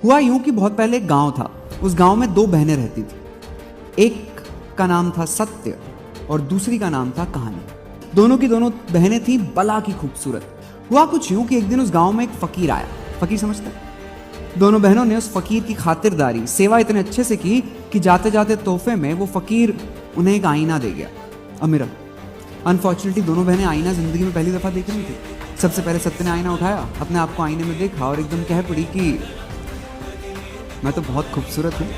हुआ यूं कि बहुत पहले एक गांव था। उस गांव में दो बहनें रहती थी। एक का नाम था सत्य और दूसरी का नाम था कहानी। दोनों की दोनों बहनें थी बला की खूबसूरत। हुआ कुछ यूं कि एक दिन उस गांव में एक फकीर आया। फकीर समझते हैं? दोनों बहनों ने उस फकीर की खातिरदारी सेवा इतने अच्छे से की कि जाते जाते तोहफे में वो फकीर उन्हें एक आईना दे गया। अमीरा अनफॉर्चुनेटली दोनों बहनें आईना जिंदगी में पहली दफा देख रही थी। सबसे पहले सत्य ने आईना उठाया, अपने आप को आईने में देखा और एकदम कह पड़ी कि मैं तो बहुत खूबसूरत हूँ,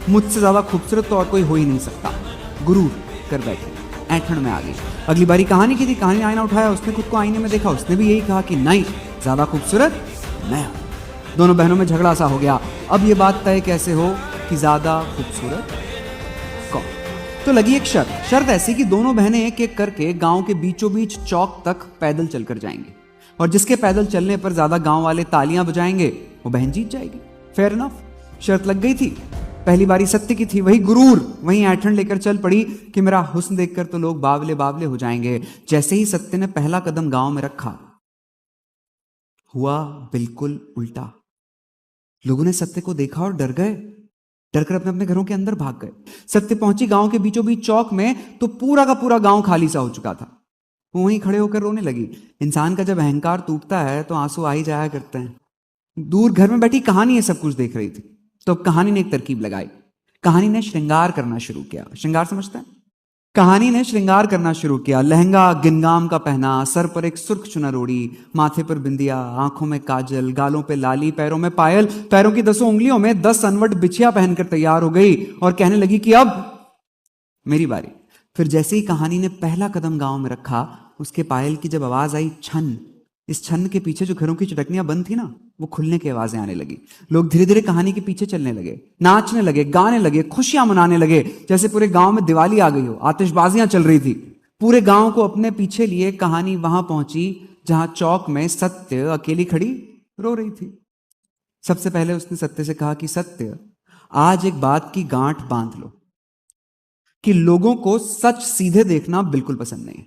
मुझसे ज्यादा खूबसूरत तो और कोई हो ही नहीं सकता। गुरूर कर बैठी, ऐंठन में आ गई। अगली बारी कहानी की थी। कहानी ने आईना उठाया, उसने खुद को आईने में देखा, उसने भी यही कहा कि नहीं, ज्यादा खूबसूरत मैं हूं। दोनों बहनों में झगड़ा सा हो गया। अब ये बात तय कैसे हो कि ज्यादा खूबसूरत कौन? तो लगी एक शर्त ऐसी कि दोनों बहनें एक एक करके गांव के बीचों बीच चौक तक पैदल चलकर जाएंगे और जिसके पैदल चलने पर ज्यादा गांव वाले तालियां बजाएंगे वो बहन जीत जाएगी। फेयर इनफ, शर्त लग गई थी। पहली बारी सत्य की थी। वही गुरूर, वही ऐंठन लेकर चल पड़ी कि मेरा हुस्न देखकर तो लोग बावले बावले हो जाएंगे। जैसे ही सत्य ने पहला कदम गांव में रखा, हुआ बिल्कुल उल्टा। लोगों ने सत्य को देखा और डर गए। डरकर अपने अपने घरों के अंदर भाग गए। सत्य पहुंची गांव के बीचों बीच चौक में तो पूरा का पूरा गांव खाली सा हो चुका था। वो वहीं खड़े होकर रोने लगी। इंसान का जब अहंकार टूटता है तो आंसू आ ही जाया करते हैं। दूर घर में बैठी कहानी ये सब कुछ देख रही थी। तो अब कहानी ने एक तरकीब लगाई। कहानी ने श्रृंगार करना शुरू किया। श्रृंगार समझते हैं? कहानी ने श्रृंगार करना शुरू किया। लहंगा गिनगाम का पहना, सर पर एक सुर्ख चुनर ओढ़ी, माथे पर बिंदिया, आंखों में काजल, गालों पे लाली, पैरों में पायल, पैरों की 10 उंगलियों में 10 अनवट बिछिया पहनकर तैयार हो गई और कहने लगी कि अब मेरी बारी। फिर जैसे ही कहानी ने पहला कदम गांव में रखा, उसके पायल की जब आवाज आई छन, इस छन के पीछे जो घरों की चटकनियां बंद थी ना, वो खुलने की आवाजें आने लगी। लोग धीरे धीरे कहानी के पीछे चलने लगे, नाचने लगे, गाने लगे, खुशियां मनाने लगे, जैसे पूरे गांव में दिवाली आ गई हो। आतिशबाजियां चल रही थी। पूरे गांव को अपने पीछे लिए कहानी वहां पहुंची जहां चौक में सत्य अकेली खड़ी रो रही थी। सबसे पहले उसने सत्य से कहा कि सत्य, आज एक बात की गांठ बांध लो कि लोगों को सच सीधे देखना बिल्कुल पसंद नहीं।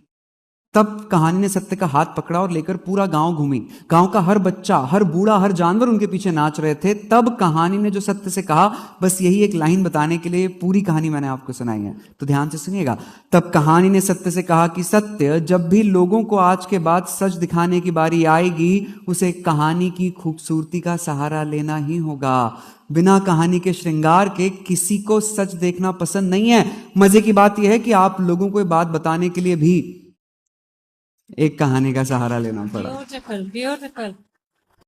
तब कहानी ने सत्य का हाथ पकड़ा और लेकर पूरा गांव घूमी। गांव का हर बच्चा, हर बूढ़ा, हर जानवर उनके पीछे नाच रहे थे। तब कहानी ने जो सत्य से कहा, बस यही एक लाइन बताने के लिए पूरी कहानी मैंने आपको सुनाई है, तो ध्यान से सुनिएगा। तब कहानी ने सत्य से कहा कि सत्य, जब भी लोगों को आज के बाद सच दिखाने की बारी आएगी, उसे कहानी की खूबसूरती का सहारा लेना ही होगा। बिना कहानी के श्रृंगार के किसी को सच देखना पसंद नहीं है। मजे की बात यह है कि आप लोगों को ये बात बताने के लिए भी एक कहानी का सहारा लेना पड़ा। Beautiful beautiful.